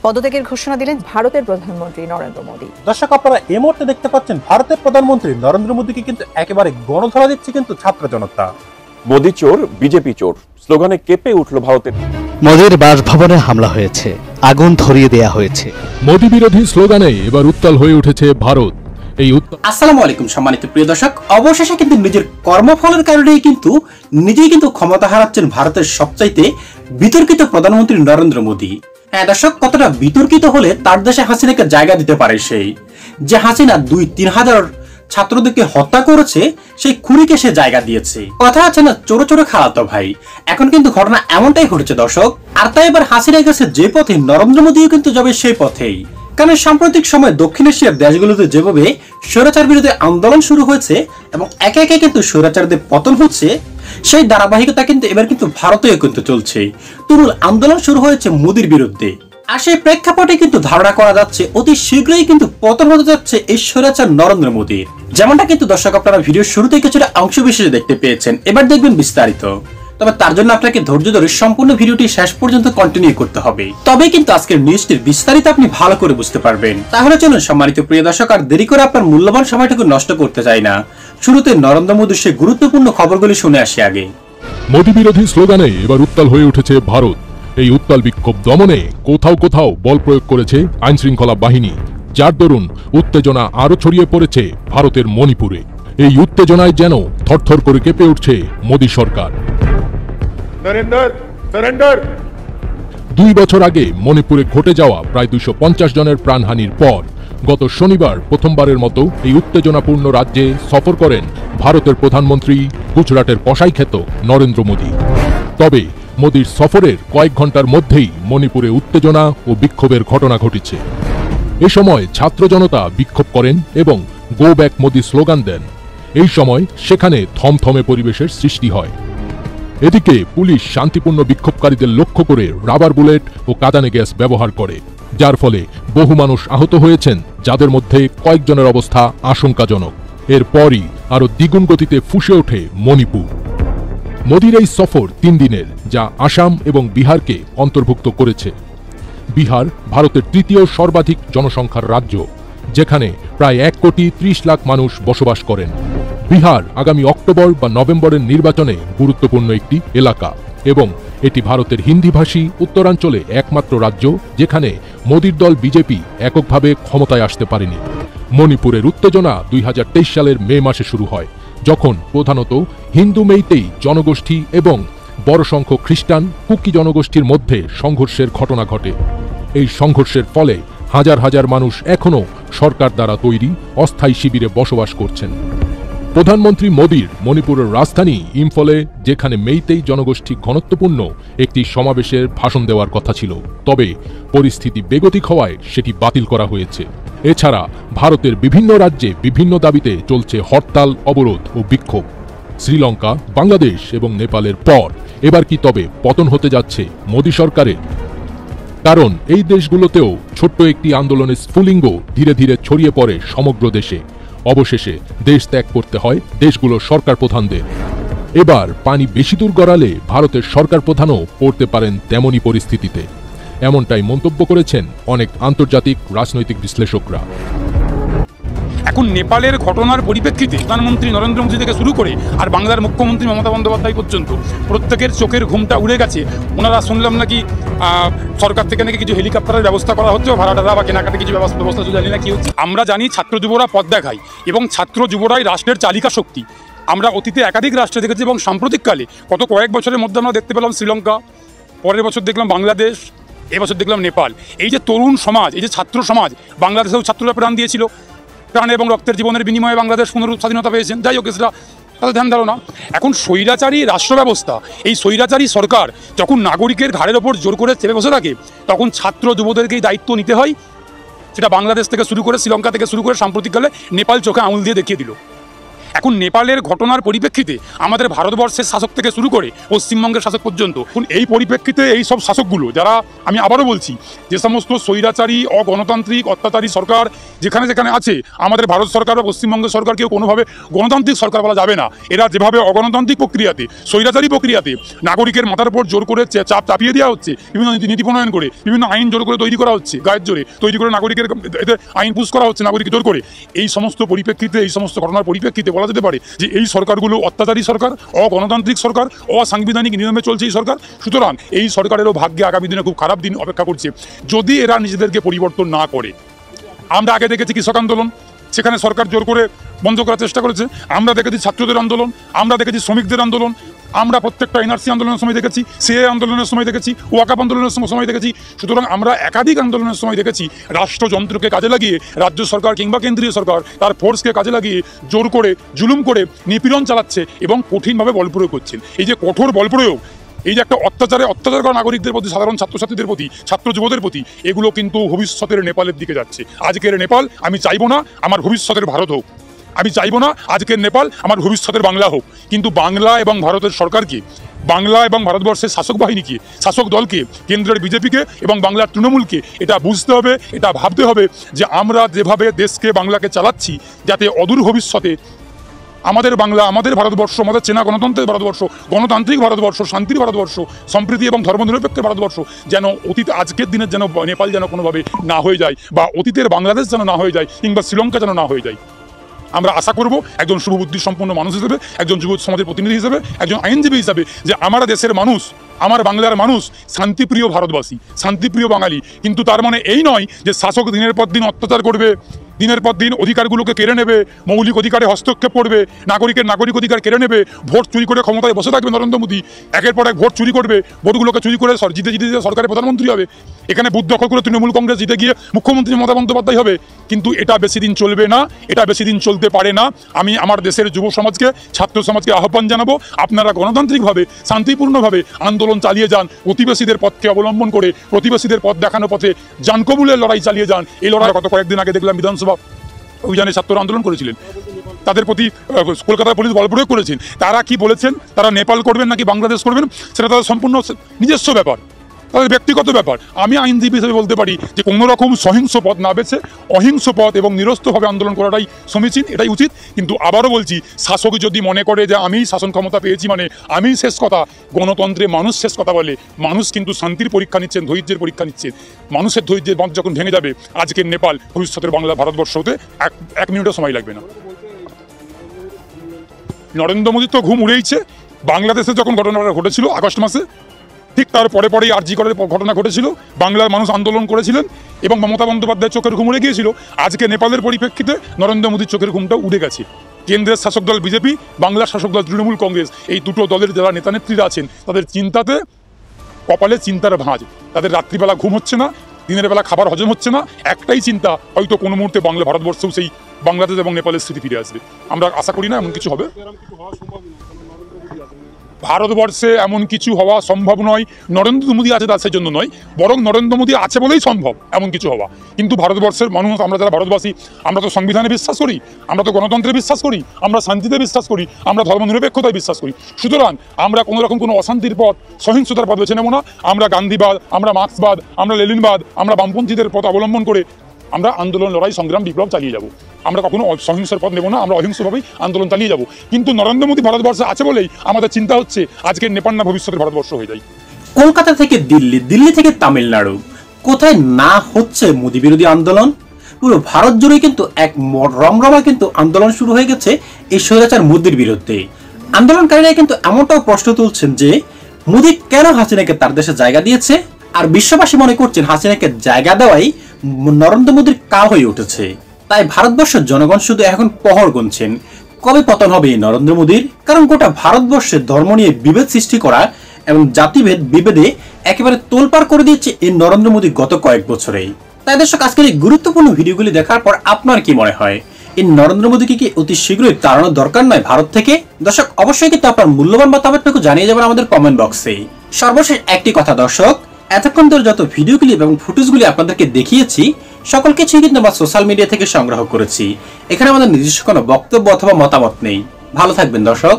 পদত্যাগের ঘোষণা দিলেন ভারতের প্রধানমন্ত্রী নরেন্দ্র মোদী। দর্শক, আপনারা এই মুহূর্তে দেখতে পাচ্ছেন ভারতের প্রধানমন্ত্রী নরেন্দ্র মোদীকে কিন্তু একেবারে গণধরা দিচ্ছে কিন্তু ছাত্র জনতা। মোদী চোর, বিজেপি চোর স্লোগানে কেঁপে উঠল ভারতের। মোদীর বাসভবনে হামলা হয়েছে, আগুন ধরিয়ে দেয়া হয়েছে। মোদী বিরোধী স্লোগানে এবার উত্তাল হয়ে উঠেছে ভারত। আসসালামু আলাইকুম সম্মানিত প্রিয় দর্শক, অবশেষে কিন্তু নিজের কর্মফলের কারণেই কিন্তু নিজেই কিন্তু ক্ষমতা হারাচ্ছেন ভারতের সবচাইতে বিতর্কিত প্রধানমন্ত্রী নরেন্দ্র মোদী। হ্যাঁ দর্শক, কতটা বিতর্কিত হলে তার দেশে হাসিনাকে জায়গা দিতে পারে সেই যে হাসিনা 2-3 হাজার ছাত্রদেরকে হত্যা করেছে, সেই খুনিকে সে জায়গা দিয়েছে। কথা আছে না, চোরে চোরে খাওয়াতো ভাই। এখন কিন্তু ঘটনা এমনটাই ঘটেছে দর্শক। আর তাই এবার হাসিনা গেছে যে পথে, নরেন্দ্র মোদীও কিন্তু যাবে সেই পথেই। কারণ সাম্প্রতিক সময় দক্ষিণ এশিয়ার দেশগুলোতে যেভাবে স্বৈরাচার বিরোধী আন্দোলন শুরু হয়েছে এবং একে একে কিন্তু স্বৈরাচারদের পতন হচ্ছে, সেই ধারাবাহিকতা কিন্তু এবার কিন্তু ভারতেও কিন্তু চলছে। তুমুল আন্দোলন শুরু হয়েছে মোদীর বিরুদ্ধে। আর সেই প্রেক্ষাপটে কিন্তু ধারণা করা যাচ্ছে অতি শীঘ্রই কিন্তু পতন হতে যাচ্ছে এই স্বৈরাচার নরেন্দ্র মোদীর। যেমনটা কিন্তু দর্শক আপনারা ভিডিওর শুরুতেই কিছুটা অংশ বিশেষে দেখতে পেয়েছেন। এবার দেখবেন বিস্তারিত। তবে তার জন্য আপনাকে ধৈর্য ধরে সম্পূর্ণ ভিডিওটি শেষ পর্যন্ত কন্টিনিউ করতে হবে, তবেই কিন্তু আজকের নিউজটির বিস্তারিত আপনি ভালো করে বুঝতে পারবেন। তাহলে চলুন সম্মানিত প্রিয় দর্শক, আর দেরি করে আপনার মূল্যবান সময়টুকু নষ্ট করতে চাই না, শুরুতে নরেন্দ্র মোদীর সেই গুরুত্বপূর্ণ খবরগুলি শুনে আসি আগে। মোদী বিরোধী স্লোগানে এবার উত্তাল হয়ে উঠেছে ভারত। এই উত্তাল বিক্ষোভ দমনে কোথাও কোথাও বল প্রয়োগ করেছে আইন শৃঙ্খলা বাহিনী, যার দরুন উত্তেজনা আরো ছড়িয়ে পড়েছে ভারতের মণিপুরে। এই উত্তেজনায় যেন থরথর করে কেঁপে উঠছে মোদী সরকার। 2 বছর আগে মণিপুরে ঘটে যাওয়া প্রায় 250 জনের প্রাণহানির পর গত শনিবার প্রথমবারের মতো এই উত্তেজনাপূর্ণ রাজ্যে সফর করেন ভারতের প্রধানমন্ত্রী গুজরাটের কসাইখ্যাত নরেন্দ্র মোদী। তবে মোদীর সফরের কয়েক ঘন্টার মধ্যেই মণিপুরে উত্তেজনা ও বিক্ষোভের ঘটনা ঘটেছে। এ সময় ছাত্র জনতা বিক্ষোভ করেন এবং গো ব্যাক মোদী স্লোগান দেন। এই সময় সেখানে থমথমে পরিবেশের সৃষ্টি হয়। এদিকে পুলিশ শান্তিপূর্ণ বিক্ষোভকারীদের লক্ষ্য করে রাবার বুলেট ও কাঁদানে গ্যাস ব্যবহার করে, যার ফলে বহু মানুষ আহত হয়েছেন, যাদের মধ্যে কয়েকজনের অবস্থা আশঙ্কাজনক। এরপরই আরো দ্বিগুণ গতিতে ফুঁসে ওঠে মণিপুর। মোদীর এই সফর 3 দিনের, যা আসাম এবং বিহারকে অন্তর্ভুক্ত করেছে। বিহার ভারতের 3য় সর্বাধিক জনসংখ্যার রাজ্য, যেখানে প্রায় 1,30,00,000 মানুষ বসবাস করেন। বিহার আগামী অক্টোবর বা নভেম্বরের নির্বাচনে গুরুত্বপূর্ণ একটি এলাকা এবং এটি ভারতের হিন্দিভাষী উত্তরাঞ্চলে একমাত্র রাজ্য যেখানে মোদীর দল বিজেপি এককভাবে ক্ষমতায় আসতে পারেনি। মণিপুরের উত্তেজনা 2023 সালের মে মাসে শুরু হয়, যখন প্রধানত হিন্দু মেইতেই জনগোষ্ঠী এবং বড় সংখ্যক খ্রিস্টান কুকি জনগোষ্ঠীর মধ্যে সংঘর্ষের ঘটনা ঘটে। এই সংঘর্ষের ফলে হাজার হাজার মানুষ এখনও সরকার দ্বারা তৈরি অস্থায়ী শিবিরে বসবাস করছেন। প্রধানমন্ত্রী মোদীর মণিপুরের রাজধানী ইম্ফলে, যেখানে মেইতেই জনগোষ্ঠী ঘনত্বপূর্ণ একটি সমাবেশের ভাষণ দেওয়ার কথা ছিল, তবে পরিস্থিতি বেগতিক হওয়ায় সেটি বাতিল করা হয়েছে। এছাড়া ভারতের বিভিন্ন রাজ্যে বিভিন্ন দাবিতে চলছে হরতাল, অবরোধ ও বিক্ষোভ। শ্রীলঙ্কা, বাংলাদেশ এবং নেপালের পর এবার কি তবে পতন হতে যাচ্ছে মোদী সরকারের? কারণ এই দেশগুলোতেও ছোট্ট একটি আন্দোলনের স্ফুলিঙ্গ ধীরে ধীরে ছড়িয়ে পড়ে সমগ্র দেশে। অবশেষে দেশ ত্যাগ করতে হয় দেশগুলোর সরকার প্রধানদের। এবার পানি বেশি দূর গড়ালে ভারতের সরকার প্রধানও পড়তে পারেন তেমনই পরিস্থিতিতে। এমনটাই মন্তব্য করেছেন অনেক আন্তর্জাতিক রাজনৈতিক বিশ্লেষকরা। এখন নেপালের ঘটনার পরিপ্রেক্ষিতে প্রধানমন্ত্রী নরেন্দ্র মোদী থেকে শুরু করে আর বাংলার মুখ্যমন্ত্রী মমতা বন্দ্যোপাধ্যায় পর্যন্ত প্রত্যেকের চোখের ঘুমটা উড়ে গেছে। ওনারা শুনলাম নাকি সরকার থেকে নাকি কিছু হেলিকপ্টারের ব্যবস্থা করা হচ্ছে, ভাড়া টাড়া বা কেনাকাটা কিছু ব্যবস্থা জানি না কি হচ্ছে। আমরা জানি ছাত্র যুবরা পথ দেখায় এবং ছাত্র যুবরাই রাষ্ট্রের চালিকা শক্তি। আমরা অতীতে একাধিক রাষ্ট্রে দেখেছি এবং সাম্প্রতিককালে গত কয়েক বছরের মধ্যে আমরা দেখতে পেলাম শ্রীলঙ্কা, পরের বছর দেখলাম বাংলাদেশ, এবছর দেখলাম নেপাল। এই যে তরুণ সমাজ, এই যে ছাত্র সমাজ, বাংলাদেশেও ছাত্ররা প্রাণ দিয়েছিল, প্রাণ এবং রক্তের জীবনের বিনিময়ে বাংলাদেশ স্বাধীনতা পেয়েছেন। যাই হোক, সেটা তাদের ধ্যান ধারণা। এখন স্বৈরাচারী রাষ্ট্র ব্যবস্থা, এই স্বৈরাচারী সরকার যখন নাগরিকের ঘাড়ের ওপর জোর করে চেপে বসে থাকে, তখন ছাত্র যুবদেরকেই দায়িত্ব নিতে হয়। সেটা বাংলাদেশ থেকে শুরু করে, শ্রীলঙ্কা থেকে শুরু করে, সাম্প্রতিককালে নেপাল চোখে আঙুল দিয়ে দেখিয়ে দিল। এখন নেপালের ঘটনার পরিপ্রেক্ষিতে আমাদের ভারতবর্ষের শাসক থেকে শুরু করে পশ্চিমবঙ্গের শাসক পর্যন্ত, এই পরিপ্রেক্ষিতে এই সব শাসকগুলো, যারা আমি আবারও বলছি, যে সমস্ত স্বৈরাচারী, অগণতান্ত্রিক, অত্যাচারী সরকার যেখানে যেখানে আছে আমাদের ভারত সরকার বা পশ্চিমবঙ্গ সরকারকেও কোনোভাবে গণতান্ত্রিক সরকার বলা যাবে না। এরা যেভাবে অগণতান্ত্রিক প্রক্রিয়াতে, স্বৈরাচারী প্রক্রিয়াতে নাগরিকের মাথার উপর জোর করে চাপ চাপিয়ে দেওয়া হচ্ছে, বিভিন্ন নীতি প্রণয়ন করে, বিভিন্ন আইন জোর করে তৈরি করা হচ্ছে, গায়ের জোরে তৈরি করে নাগরিকের এতে আইন পুশ করা হচ্ছে নাগরিক জোর করে। এই সমস্ত পরিপ্রেক্ষিতে, এই সমস্ত ঘটনার পরিপ্রেক্ষিতে বলা যেতে পারে যে এই সরকারগুলো অত্যাচারী সরকার, অগণতান্ত্রিক সরকার, অসাংবিধানিক নিয়মে চলছে এই সরকার। সুতরাং এই সরকারেরও ভাগ্যে আগামী দিনে খুব খারাপ দিন অপেক্ষা করছে যদি এরা নিজেদেরকে পরিবর্তন না করে। আমরা আগে দেখেছি কৃষক আন্দোলন, সেখানে সরকার জোর করে বন্ধ করার চেষ্টা করেছে। আমরা দেখেছি ছাত্রদের আন্দোলন, আমরা দেখেছি শ্রমিকদের আন্দোলন, আমরা প্রত্যেকটা এনআরসি আন্দোলনের সময় দেখেছি, সিএএ আন্দোলনের সময় দেখেছি, ওয়াকাফ আন্দোলনের সময় দেখেছি। সুতরাং আমরা একাধিক আন্দোলনের সময় দেখেছি রাষ্ট্রযন্ত্রকে কাজে লাগিয়ে রাজ্য সরকার কিংবা কেন্দ্রীয় সরকার তার ফোর্সকে কাজে লাগিয়ে জোর করে, জুলুম করে নিপীড়ন চালাচ্ছে এবং কঠিনভাবে বল প্রয়োগ করছেন। এই যে কঠোর বল প্রয়োগ, এই যে একটা অত্যাচার করা নাগরিকদের প্রতি, সাধারণ ছাত্রছাত্রীদের প্রতি, ছাত্র যুবদের প্রতি, এগুলো কিন্তু ভবিষ্যতের নেপালের দিকে যাচ্ছে। আজকের নেপাল আমি চাইবো না আমার ভবিষ্যতের ভারত হোক, আমি চাইবো না আজকের নেপাল আমার ভবিষ্যতের বাংলা হোক। কিন্তু বাংলা এবং ভারতের সরকারকে, বাংলা এবং ভারতবর্ষের শাসক বাহিনীকে, শাসক দলকে, কেন্দ্রের বিজেপিকে এবং বাংলার তৃণমূলকে এটা বুঝতে হবে, এটা ভাবতে হবে যে আমরা যেভাবে দেশকে, বাংলাকে চালাচ্ছি, যাতে অদূর ভবিষ্যতে আমাদের বাংলা, আমাদের ভারতবর্ষ, আমাদের চেনা গণতন্ত্রের ভারতবর্ষ, গণতান্ত্রিক ভারতবর্ষ, শান্তির ভারতবর্ষ, সম্প্রীতি এবং ধর্মনিরপেক্ষ ভারতবর্ষ যেন অতীত, আজকের দিনের যেন নেপাল যেন কোনোভাবে না হয়ে যায়, বা অতীতের বাংলাদেশ যেন না হয়ে যায়, কিংবা শ্রীলঙ্কা যেন না হয়ে যায়। আমরা আশা করব একজন শুভবুদ্ধি সম্পন্ন মানুষ হিসেবে, একজন যুব সমাজের প্রতিনিধি হিসেবে, একজন আইনজীবী হিসেবে, যে আমার দেশের মানুষ, আমার বাংলার মানুষ শান্তিপ্রিয় ভারতবাসী, শান্তিপ্রিয় বাঙালি। কিন্তু তার মানে এই নয় যে শাসক দিনের পর দিন অত্যাচার করবে, দিনের পর দিন অধিকারগুলোকে কেড়ে নেবে, মৌলিক অধিকারে হস্তক্ষেপ করবে, নাগরিকের নাগরিক অধিকার কেড়ে নেবে, ভোট চুরি করে ক্ষমতায় বসে থাকবে নরেন্দ্র মোদী, একের পর এক ভোট চুরি করবে, ভোটগুলোকে চুরি করে জিতে সরকারের প্রধানমন্ত্রী হবে, এখানে বুথ দখল করে তৃণমূল কংগ্রেস জিতে গিয়ে মুখ্যমন্ত্রী মমতা বন্দ্যোপাধ্যায় হবে। কিন্তু এটা বেশি দিন চলবে না, এটা বেশি দিন চলতে পারে না। আমি আমার দেশের যুব সমাজকে, ছাত্র সমাজকে আহ্বান জানাবো, আপনারা গণতান্ত্রিকভাবে, শান্তিপূর্ণভাবে আন্দোলন চালিয়ে যান, প্রতিবেশীদের পথকে অবলম্বন করে, প্রতিবেশীদের পথ দেখানো পথে জানকবুলের লড়াই চালিয়ে যান। এই লড়াই গত কয়েকদিন আগে দেখলাম বিধানসভা অভিযানে ছাত্ররা আন্দোলন করেছিলেন, তাদের প্রতি কলকাতার পুলিশ বল প্রয়োগ করেছেন। তারা কি বলেছেন, তারা নেপাল করবেন নাকি বাংলাদেশ করবেন সেটা তাদের সম্পূর্ণ নিজস্ব ব্যাপার, তাদের ব্যক্তিগত ব্যাপার। আমি আইনজীবী হিসেবে বলতে পারি যে কোনো রকম সহিংস পথ না বেছে অহিংস পথ এবং নিরস্ত্রভাবে আন্দোলন করাটাই সমীচীন, এটাই উচিত। কিন্তু আবারও বলছি, শাসক যদি মনে করে যে আমি শাসন ক্ষমতা পেয়েছি মানে আমি শেষ কথা, গণতন্ত্রে মানুষ শেষ কথা বলে। মানুষ কিন্তু শান্তির পরীক্ষা নিচ্ছেন, ধৈর্যের পরীক্ষা নিচ্ছেন। মানুষের ধৈর্যের বাঁধ যখন ভেঙে যাবে, আজকের নেপাল ভবিষ্যতের বাংলা, ভারতবর্ষ হতে এক মিনিটও সময় লাগবে না। নরেন্দ্র মোদী তো ঘুম উড়েইছে। বাংলাদেশে যখন ঘটনাটা ঘটেছিল আগস্ট মাসে, ঠিক তার পরে আরজি করের ঘটনা ঘটেছিল, বাংলার মানুষ আন্দোলন করেছিলেন এবং মমতা বন্দ্যোপাধ্যায়ের চোখের ঘুম উড়ে গিয়েছিল। আজকে নেপালের পরিপ্রেক্ষিতে নরেন্দ্র মোদীর চোখের ঘুমটা উড়ে গেছে। কেন্দ্রের শাসক দল বিজেপি, বাংলার শাসক দল তৃণমূল কংগ্রেস, এই দুটো দলের যারা নেতা নেত্রীরা আছেন, তাদের চিন্তাতে কপালে চিন্তার ভাঁজ। তাদের রাত্রিবেলা ঘুম হচ্ছে না, দিনের বেলা খাবার হজম হচ্ছে না, একটাই চিন্তা, হয়তো কোনো মুহূর্তে বাংলা, ভারতবর্ষেও সেই বাংলাদেশ এবং নেপালের স্মৃতি ফিরে আসবে। আমরা আশা করি না এমন কিছু হবে। ভারতবর্ষে এমন কিছু হওয়া সম্ভব নয়। নরেন্দ্র মোদী আছে তার সেজন্য নয়, বরং নরেন্দ্র মোদী আছে বলেই সম্ভব এমন কিছু হওয়া। কিন্তু ভারতবর্ষের মানুষ, আমরা যারা ভারতবাসী, আমরা তো সংবিধানে বিশ্বাস করি, আমরা তো গণতন্ত্রে বিশ্বাস করি, আমরা শান্তিতে বিশ্বাস করি, আমরা ধর্মনিরপেক্ষতায় বিশ্বাস করি। সুতরাং আমরা কোনো রকম কোনো অশান্তির পথ, সহিংসতার পথ বেছে নেব না। আমরা গান্ধীবাদ, আমরা মার্ক্সবাদ, আমরা লেনিনবাদ, আমরা বামপন্থীদের পথ অবলম্বন করে আমরা আন্দোলন, লড়াই, সংগ্রাম, বিপ্লব চালিয়ে যাব। আমরা কখনো সহিংসার পথ নেব না, আমরা অহিংসভাবেই আন্দোলন চালিয়ে যাব। কিন্তু নরেন্দ্র মোদী ভারতবর্ষে আছে বলেই আমাদের চিন্তা হচ্ছে আজকের নেপাল না ভবিষ্যতের ভারতবর্ষ হয়ে যায়। কলকাতা থেকে দিল্লি, দিল্লি থেকে তামিলনাড়ু, কোথায় না হচ্ছে মোদী বিরোধী আন্দোলন? পুরো ভারত জুড়ে কিন্তু এক রমরমা কিন্তু আন্দোলন শুরু হয়ে গেছে এই স্বৈরাচার মোদীর বিরুদ্ধে। আন্দোলনকারীরা কিন্তু এমনটাও প্রশ্ন তুলছেন যে মোদী কেন হাসিনাকে তার দেশে জায়গা দিয়েছে, আর বিশ্ববাসী মনে করছেন হাসিনাকে জায়গা দেওয়াই নরেন্দ্র মোদীর কাল হয়ে উঠেছে। তাই ভারতবর্ষের জনগণ শুধু এখন পহর গুনছেন কবে পতন হবে এই নরেন্দ্র মোদীর। কারণ গোটা ভারতবর্ষে ধর্ম নিয়ে বিভেদ সৃষ্টি করা এবং জাতিভেদ বিভেদে একেবারে তোলপাড় করে দিয়েছে এই নরেন্দ্র মোদী গত কয়েক বছরেই। তাই দর্শক, আজকের এই গুরুত্বপূর্ণ ভিডিওগুলি দেখার পর আপনার কি মনে হয়, এই নরেন্দ্র মোদীকে কি অতি শীঘ্রই তাড়ানোর দরকার নয় ভারত থেকে? দর্শক, অবশ্যই কিন্তু আপনার মূল্যবান মতামতটুকু জানিয়ে যাবেন আমাদের কমেন্ট বক্সে। সর্বশেষ একটি কথা দর্শক, এতক্ষণ ধরে যত ভিডিও ক্লিপ এবং ফুটেজগুলি আপনাদেরকে দেখিয়েছি সকল কিছুই কিন্তু আমরা সোশ্যাল মিডিয়া থেকে সংগ্রহ করেছি। এখানে আমাদের নিজস্ব কোনো বক্তব্য অথবা মতামত নেই। ভালো থাকবেন দর্শক।